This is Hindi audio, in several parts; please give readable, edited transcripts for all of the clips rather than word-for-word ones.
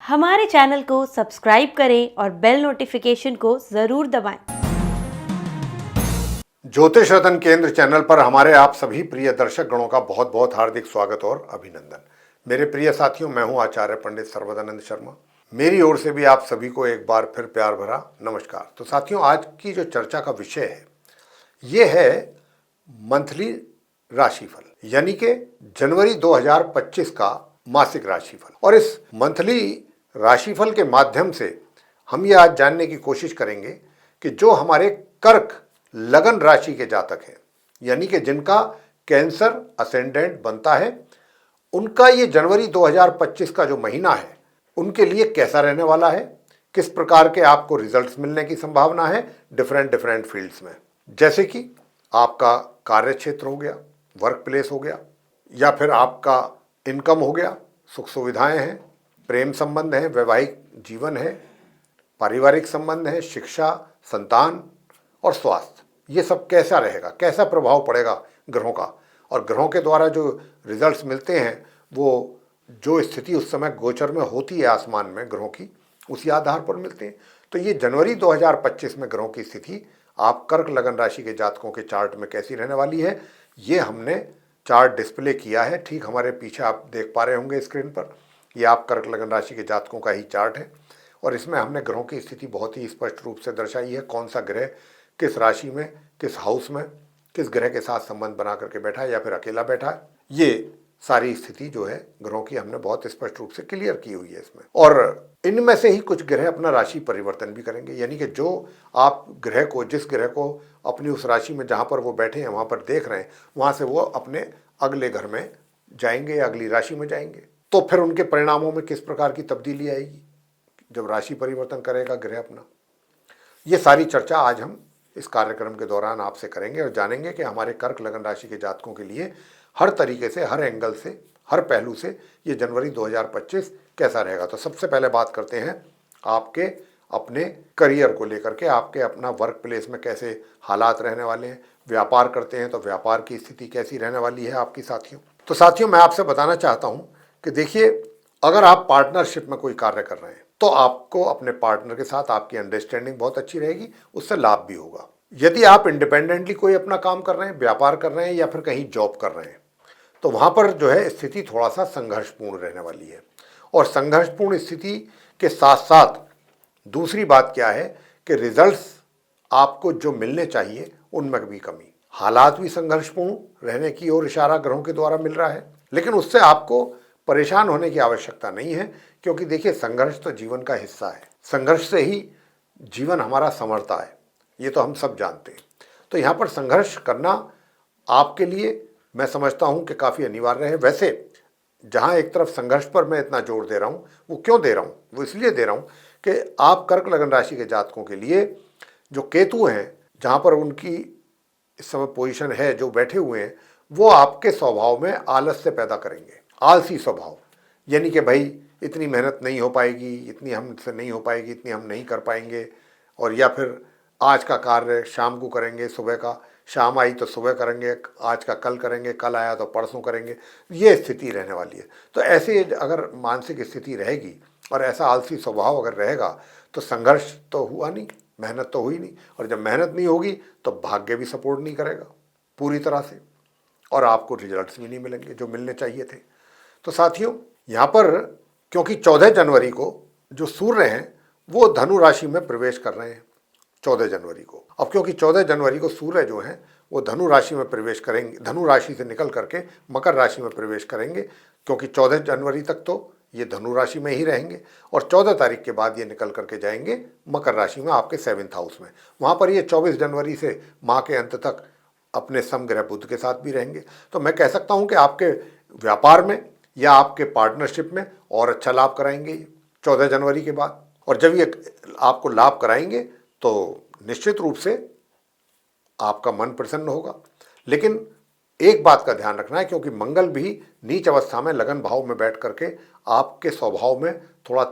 हमारे चैनल को सब्सक्राइब करें और बेल नोटिफिकेशन को जरूर दबाएं। ज्योतिष रतन केंद्र चैनल पर हमारे आप सभी प्रिय दर्शक गणों का बहुत बहुत हार्दिक स्वागत और अभिनंदन। मेरे प्रिय साथियों, मैं हूं आचार्य पंडित सर्वदानंद शर्मा। मेरी ओर से भी आप सभी को एक बार फिर प्यार भरा नमस्कार। तो साथियों, आज की जो चर्चा का विषय है ये है मंथली राशिफल, यानी कि जनवरी 2025 का मासिक राशिफल। और इस मंथली राशिफल के माध्यम से हम ये आज जानने की कोशिश करेंगे कि जो हमारे कर्क लगन राशि के जातक हैं, यानी कि जिनका कैंसर असेंडेंट बनता है, उनका ये जनवरी 2025 का जो महीना है उनके लिए कैसा रहने वाला है, किस प्रकार के आपको रिजल्ट्स मिलने की संभावना है डिफरेंट फील्ड्स में। जैसे कि आपका कार्य क्षेत्र हो गया, वर्क प्लेस हो गया, या फिर आपका इनकम हो गया, सुख सुविधाएं हैं, प्रेम संबंध है, वैवाहिक जीवन है, पारिवारिक संबंध है, शिक्षा, संतान और स्वास्थ्य। ये सब कैसा रहेगा, कैसा प्रभाव पड़ेगा ग्रहों का, और ग्रहों के द्वारा जो रिजल्ट्स मिलते हैं वो जो स्थिति उस समय गोचर में होती है आसमान में ग्रहों की, उसी आधार पर मिलते हैं। तो ये जनवरी 2025 में ग्रहों की स्थिति आप कर्क लगन राशि के जातकों के चार्ट में कैसी रहने वाली है, ये हमने चार्ट डिस्प्ले किया है। ठीक हमारे पीछे आप देख पा रहे होंगे स्क्रीन पर, ये आप कर्क लगन राशि के जातकों का ही चार्ट है। और इसमें हमने ग्रहों की स्थिति बहुत ही स्पष्ट रूप से दर्शाई है, कौन सा ग्रह किस राशि में, किस हाउस में, किस ग्रह के साथ संबंध बना करके बैठा है या फिर अकेला बैठा है। ये सारी स्थिति जो है ग्रहों की हमने बहुत स्पष्ट रूप से क्लियर की हुई है इसमें। और इनमें से ही कुछ ग्रह अपना राशि परिवर्तन भी करेंगे, यानी कि जो आप ग्रह को, जिस ग्रह को अपनी उस राशि में जहाँ पर वो बैठे हैं वहाँ पर देख रहे हैं, वहाँ से वो अपने अगले घर में जाएंगे, अगली राशि में जाएंगे। तो फिर उनके परिणामों में किस प्रकार की तब्दीली आएगी जब राशि परिवर्तन करेगा ग्रह अपना। ये सारी चर्चा आज हम इस कार्यक्रम के दौरान आपसे करेंगे और जानेंगे कि हमारे कर्क लगन राशि के जातकों के लिए हर तरीके से, हर एंगल से, हर पहलू से ये जनवरी 2025 कैसा रहेगा। तो सबसे पहले बात करते हैं आपके अपने करियर को लेकर के, आपके अपना वर्क प्लेस में कैसे हालात रहने वाले हैं। व्यापार करते हैं तो व्यापार की स्थिति कैसी रहने वाली है आपकी साथियों। तो साथियों, मैं आपसे बताना चाहता हूँ कि देखिए, अगर आप पार्टनरशिप में कोई कार्य कर रहे हैं तो आपको अपने पार्टनर के साथ आपकी अंडरस्टैंडिंग बहुत अच्छी रहेगी, उससे लाभ भी होगा। यदि आप इंडिपेंडेंटली कोई अपना काम कर रहे हैं, व्यापार कर रहे हैं या फिर कहीं जॉब कर रहे हैं, तो वहाँ पर जो है स्थिति थोड़ा सा संघर्षपूर्ण रहने वाली है। और संघर्षपूर्ण स्थिति के साथ साथ दूसरी बात क्या है कि रिजल्ट्स आपको जो मिलने चाहिए उनमें भी कमी, हालात भी संघर्षपूर्ण रहने की ओर इशारा ग्रहों के द्वारा मिल रहा है। लेकिन उससे आपको परेशान होने की आवश्यकता नहीं है, क्योंकि देखिए, संघर्ष तो जीवन का हिस्सा है। संघर्ष से ही जीवन हमारा संवरता है, ये तो हम सब जानते हैं। तो यहाँ पर संघर्ष करना आपके लिए मैं समझता हूँ कि काफ़ी अनिवार्य है। वैसे जहाँ एक तरफ संघर्ष पर मैं इतना जोर दे रहा हूँ, वो क्यों दे रहा हूँ, वो इसलिए दे रहा हूँ कि आप कर्क लगन राशि के जातकों के लिए जो केतु हैं, जहाँ पर उनकी इस समय पोजीशन है, जो बैठे हुए हैं, वो आपके स्वभाव में आलस्य पैदा करेंगे, आलसी स्वभाव। यानी कि भाई इतनी मेहनत नहीं हो पाएगी, इतनी हमसे नहीं हो पाएगी, इतनी हम नहीं कर पाएंगे, और या फिर आज का कार्य शाम को करेंगे, सुबह का, शाम आई तो सुबह करेंगे, आज का कल करेंगे, कल आया तो परसों करेंगे, ये स्थिति रहने वाली है। तो ऐसे अगर मानसिक स्थिति रहेगी और ऐसा आलसी स्वभाव अगर रहेगा तो संघर्ष तो हुआ नहीं, मेहनत तो हुई नहीं, और जब मेहनत नहीं होगी तो भाग्य भी सपोर्ट नहीं करेगा पूरी तरह से, और आपको रिजल्ट्स भी नहीं मिलेंगे जो मिलने चाहिए थे। तो साथियों, यहाँ पर क्योंकि 14 जनवरी को जो सूर्य हैं वो धनु राशि में प्रवेश कर रहे हैं 14 जनवरी को। अब क्योंकि 14 जनवरी को सूर्य जो हैं वो धनु राशि में प्रवेश करेंगे, धनु राशि से निकल करके मकर राशि में प्रवेश करेंगे, क्योंकि 14 जनवरी तक तो ये धनु राशि में ही रहेंगे, और 14 तारीख के बाद ये निकल करके जाएंगे मकर राशि में, आपके 7th हाउस में। वहाँ पर ये 24 जनवरी से माह के अंत तक अपने समग्रह बुध के साथ भी रहेंगे। तो मैं कह सकता हूँ कि आपके व्यापार में या आपके पार्टनरशिप में और अच्छा लाभ कराएंगे 14 जनवरी के बाद। और जब ये आपको लाभ कराएंगे तो निश्चित रूप से आपका मन प्रसन्न होगा। लेकिन एक बात का ध्यान रखना है, क्योंकि मंगल भी नीच अवस्था में लगन भाव में बैठ करके आपके स्वभाव में थोड़ा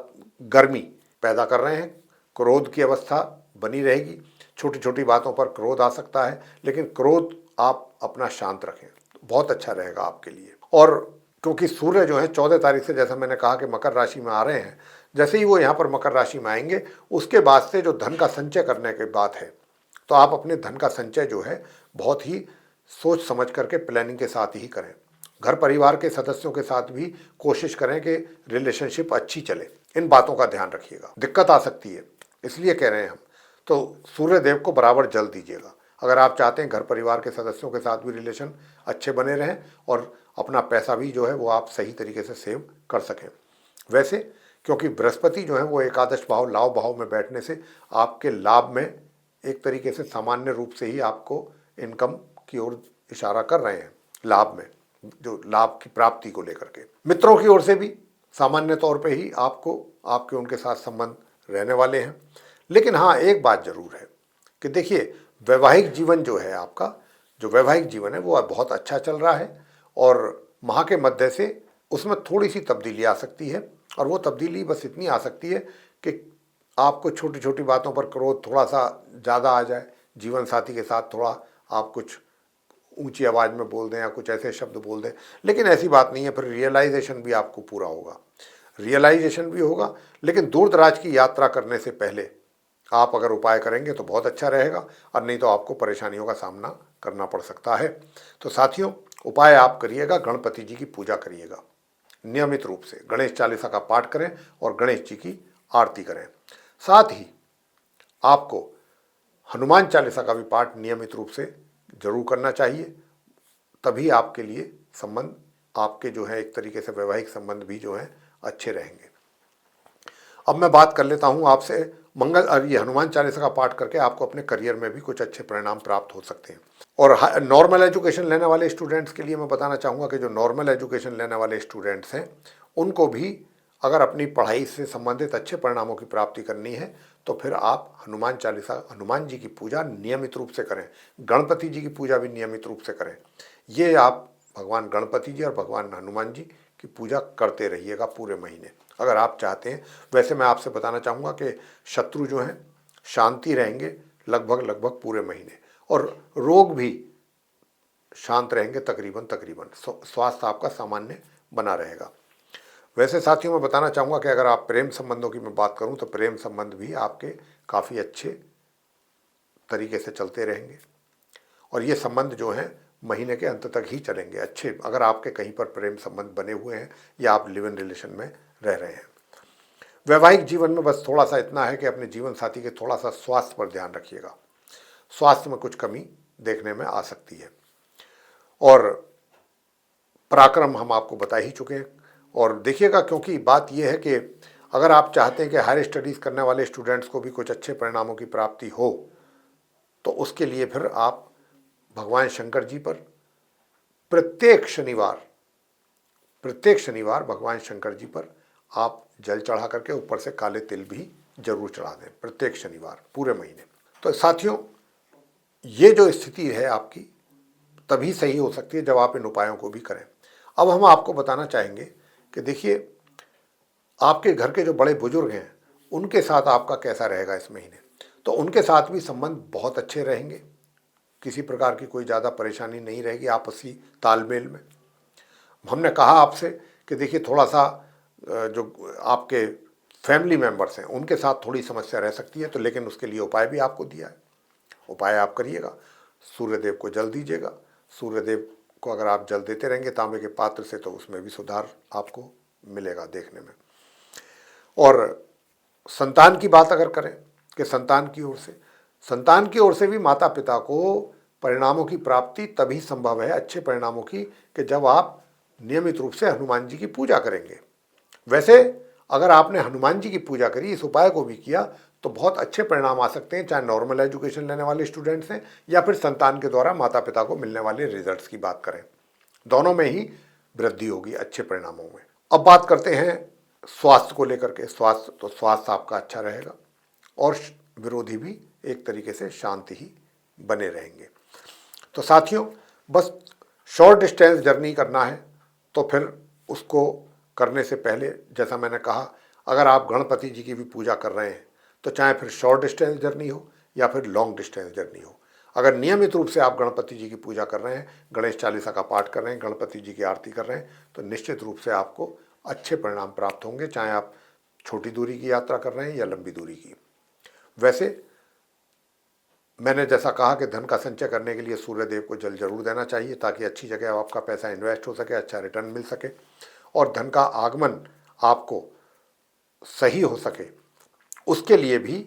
गर्मी पैदा कर रहे हैं, क्रोध की अवस्था बनी रहेगी, छोटी छोटी बातों पर क्रोध आ सकता है, लेकिन क्रोध आप अपना शांत रखें, बहुत अच्छा रहेगा आपके लिए। और क्योंकि सूर्य जो है 14 तारीख से, जैसा मैंने कहा कि मकर राशि में आ रहे हैं, जैसे ही वो यहाँ पर मकर राशि में आएंगे उसके बाद से जो धन का संचय करने की बात है, तो आप अपने धन का संचय जो है बहुत ही सोच समझ करके प्लानिंग के साथ ही करें। घर परिवार के सदस्यों के साथ भी कोशिश करें कि रिलेशनशिप अच्छी चले, इन बातों का ध्यान रखिएगा। दिक्कत आ सकती है इसलिए कह रहे हैं हम, तो सूर्य देव को बराबर जल दीजिएगा। अगर आप चाहते हैं घर परिवार के सदस्यों के साथ भी रिलेशन अच्छे बने रहें और अपना पैसा भी जो है वो आप सही तरीके से सेव कर सकें। वैसे क्योंकि बृहस्पति जो है वो एकादश भाव लाभ भाव में बैठने से आपके लाभ में एक तरीके से सामान्य रूप से ही आपको इनकम की ओर इशारा कर रहे हैं, लाभ में जो लाभ की प्राप्ति को लेकर के। मित्रों की ओर से भी सामान्य तौर पे ही आपको आपके उनके साथ संबंध रहने वाले हैं। लेकिन हाँ, एक बात जरूर है कि देखिए, वैवाहिक जीवन जो है आपका, जो वैवाहिक जीवन है वो बहुत अच्छा चल रहा है और माह के मध्य से उसमें थोड़ी सी तब्दीली आ सकती है। और वो तब्दीली बस इतनी आ सकती है कि आपको छोटी छोटी बातों पर क्रोध थोड़ा सा ज़्यादा आ जाए, जीवन साथी के साथ थोड़ा आप कुछ ऊंची आवाज़ में बोल दें या कुछ ऐसे शब्द बोल दें, लेकिन ऐसी बात नहीं है। फिर रियलाइजेशन भी आपको पूरा होगा, रियलाइजेशन भी होगा। लेकिन दूर दराज की यात्रा करने से पहले आप अगर उपाय करेंगे तो बहुत अच्छा रहेगा, और नहीं तो आपको परेशानियों का सामना करना पड़ सकता है। तो साथियों, उपाय आप करिएगा, गणपति जी की पूजा करिएगा, नियमित रूप से गणेश चालीसा का पाठ करें और गणेश जी की आरती करें। साथ ही आपको हनुमान चालीसा का भी पाठ नियमित रूप से जरूर करना चाहिए, तभी आपके लिए संबंध, आपके जो है एक तरीके से वैवाहिक संबंध भी जो है अच्छे रहेंगे। अब मैं बात कर लेता हूँ आपसे ये हनुमान चालीसा का पाठ करके आपको अपने करियर में भी कुछ अच्छे परिणाम प्राप्त हो सकते हैं। और नॉर्मल एजुकेशन लेने वाले स्टूडेंट्स के लिए मैं बताना चाहूँगा कि जो नॉर्मल एजुकेशन लेने वाले स्टूडेंट्स हैं उनको भी अगर अपनी पढ़ाई से संबंधित अच्छे परिणामों की प्राप्ति करनी है तो फिर आप हनुमान चालीसा, हनुमान जी की पूजा नियमित रूप से करें, गणपति जी की पूजा भी नियमित रूप से करें। ये आप भगवान गणपति जी और भगवान हनुमान जी की पूजा करते रहिएगा पूरे महीने, अगर आप चाहते हैं। वैसे मैं आपसे बताना चाहूँगा कि शत्रु जो हैं शांति रहेंगे लगभग पूरे महीने, और रोग भी शांत रहेंगे तकरीबन। स्वास्थ्य आपका सामान्य बना रहेगा। वैसे साथियों, मैं बताना चाहूँगा कि अगर आप प्रेम संबंधों की मैं बात करूँ तो प्रेम संबंध भी आपके काफ़ी अच्छे तरीके से चलते रहेंगे, और ये संबंध जो हैं महीने के अंत तक ही चलेंगे अच्छे, अगर आपके कहीं पर प्रेम संबंध बने हुए हैं या आप लिव इन रिलेशन में रह रहे हैं। वैवाहिक जीवन में बस थोड़ा सा इतना है कि अपने जीवन साथी के थोड़ा सा स्वास्थ्य पर ध्यान रखिएगा, स्वास्थ्य में कुछ कमी देखने में आ सकती है। और पराक्रम हम आपको बता ही चुके हैं। और देखिएगा, क्योंकि बात यह है कि अगर आप चाहते हैं कि हायर स्टडीज़ करने वाले स्टूडेंट्स को भी कुछ अच्छे परिणामों की प्राप्ति हो, तो उसके लिए फिर आप भगवान शंकर जी पर प्रत्येक शनिवार भगवान शंकर जी पर आप जल चढ़ा करके ऊपर से काले तिल भी जरूर चढ़ा दें प्रत्येक शनिवार पूरे महीने। तो साथियों, ये जो स्थिति है आपकी तभी सही हो सकती है जब आप इन उपायों को भी करें। अब हम आपको बताना चाहेंगे कि देखिए, आपके घर के जो बड़े बुजुर्ग हैं उनके साथ आपका कैसा रहेगा इस महीने। तो उनके साथ भी संबंध बहुत अच्छे रहेंगे, किसी प्रकार की कोई ज़्यादा परेशानी नहीं रहेगी आपसी तालमेल में। हमने कहा आपसे कि देखिए, थोड़ा सा जो आपके फैमिली मेंबर्स हैं उनके साथ थोड़ी समस्या रह सकती है, तो लेकिन उसके लिए उपाय भी आपको दिया है, उपाय आप करिएगा। सूर्यदेव को जल दीजिएगा, सूर्यदेव को अगर आप जल देते रहेंगे तांबे के पात्र से तो उसमें भी सुधार आपको मिलेगा देखने में। और संतान की बात अगर करें कि संतान की ओर से भी माता पिता को परिणामों की प्राप्ति तभी संभव है, अच्छे परिणामों की, कि जब आप नियमित रूप से हनुमान जी की पूजा करेंगे। वैसे अगर आपने हनुमान जी की पूजा करी, इस उपाय को भी किया, तो बहुत अच्छे परिणाम आ सकते हैं, चाहे नॉर्मल एजुकेशन लेने वाले स्टूडेंट्स हैं या फिर संतान के द्वारा माता पिता को मिलने वाले रिजल्ट्स की बात करें, दोनों में ही वृद्धि होगी अच्छे परिणामों में। अब बात करते हैं स्वास्थ्य को लेकर के। स्वास्थ्य आपका अच्छा रहेगा और विरोधी भी एक तरीके से शांति ही बने रहेंगे। तो साथियों, बस शॉर्ट डिस्टेंस जर्नी करना है तो फिर उसको करने से पहले, जैसा मैंने कहा, अगर आप गणपति जी की भी पूजा कर रहे हैं तो चाहे फिर शॉर्ट डिस्टेंस जर्नी हो या फिर लॉन्ग डिस्टेंस जर्नी हो, अगर नियमित रूप से आप गणपति जी की पूजा कर रहे हैं, गणेश चालीसा का पाठ कर रहे हैं, गणपति जी की आरती कर रहे हैं, तो निश्चित रूप से आपको अच्छे परिणाम प्राप्त होंगे। चाहे आप छोटी दूरी की यात्रा कर रहे हैं या लंबी दूरी की। वैसे मैंने जैसा कहा कि धन का संचय करने के लिए सूर्य देव को जल जरूर देना चाहिए ताकि अच्छी जगह आपका पैसा इन्वेस्ट हो सके, अच्छा रिटर्न मिल सके और धन का आगमन आपको सही हो सके। उसके लिए भी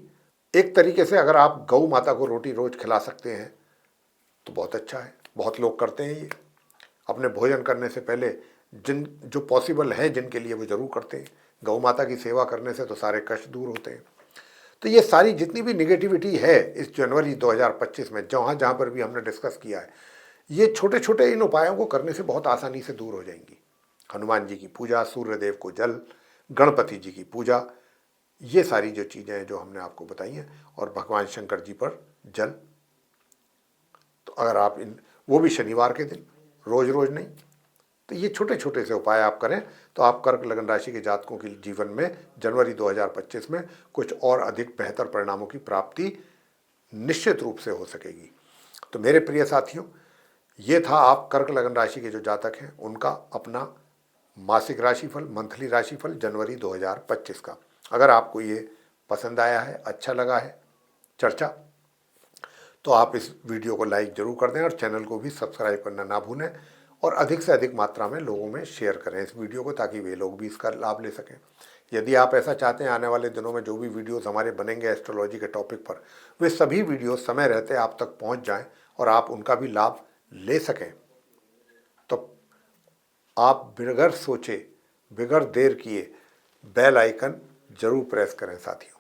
एक तरीके से अगर आप गौ माता को रोटी रोज खिला सकते हैं तो बहुत अच्छा है। बहुत लोग करते हैं ये, अपने भोजन करने से पहले जो पॉसिबल है जिनके लिए वो जरूर करते हैं। गौ माता की सेवा करने से तो सारे कष्ट दूर होते हैं। तो ये सारी जितनी भी निगेटिविटी है इस जनवरी 2025 में जहाँ जहाँ पर भी हमने डिस्कस किया है, ये छोटे छोटे इन उपायों को करने से बहुत आसानी से दूर हो जाएंगी। हनुमान जी की पूजा, सूर्य देव को जल, गणपति जी की पूजा, ये सारी जो चीज़ें हैं जो हमने आपको बताई हैं, और भगवान शंकर जी पर जल। तो अगर आप वो भी शनिवार के दिन, रोज रोज नहीं, तो ये छोटे छोटे से उपाय आप करें तो आप कर्क लगन राशि के जातकों के जीवन में जनवरी 2025 में कुछ और अधिक बेहतर परिणामों की प्राप्ति निश्चित रूप से हो सकेगी। तो मेरे प्रिय साथियों, ये था आप कर्क लगन राशि के जो जातक हैं उनका अपना मासिक राशिफल, मंथली राशिफल जनवरी 2025 का। अगर आपको ये पसंद आया है, अच्छा लगा है चर्चा, तो आप इस वीडियो को लाइक जरूर कर दें और चैनल को भी सब्सक्राइब करना ना भूलें और अधिक से अधिक मात्रा में लोगों में शेयर करें इस वीडियो को ताकि वे लोग भी इसका लाभ ले सकें। यदि आप ऐसा चाहते हैं आने वाले दिनों में जो भी वीडियोस हमारे बनेंगे एस्ट्रोलॉजी के टॉपिक पर, वे सभी वीडियोस समय रहते आप तक पहुंच जाएं और आप उनका भी लाभ ले सकें, तो आप बगैर सोचे, बगैर देर किए बेल आइकन जरूर प्रेस करें साथियों।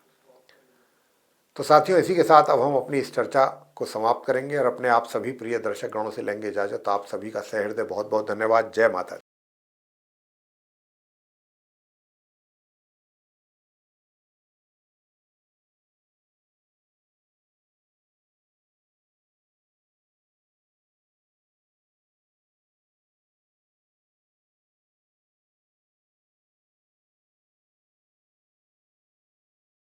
तो साथियों, इसी के साथ अब हम अपनी इस चर्चा को समाप्त करेंगे और अपने आप सभी प्रिय दर्शक गणों से लेंगे इजाजत। आप सभी का सहृदय बहुत बहुत धन्यवाद। जय माता दी।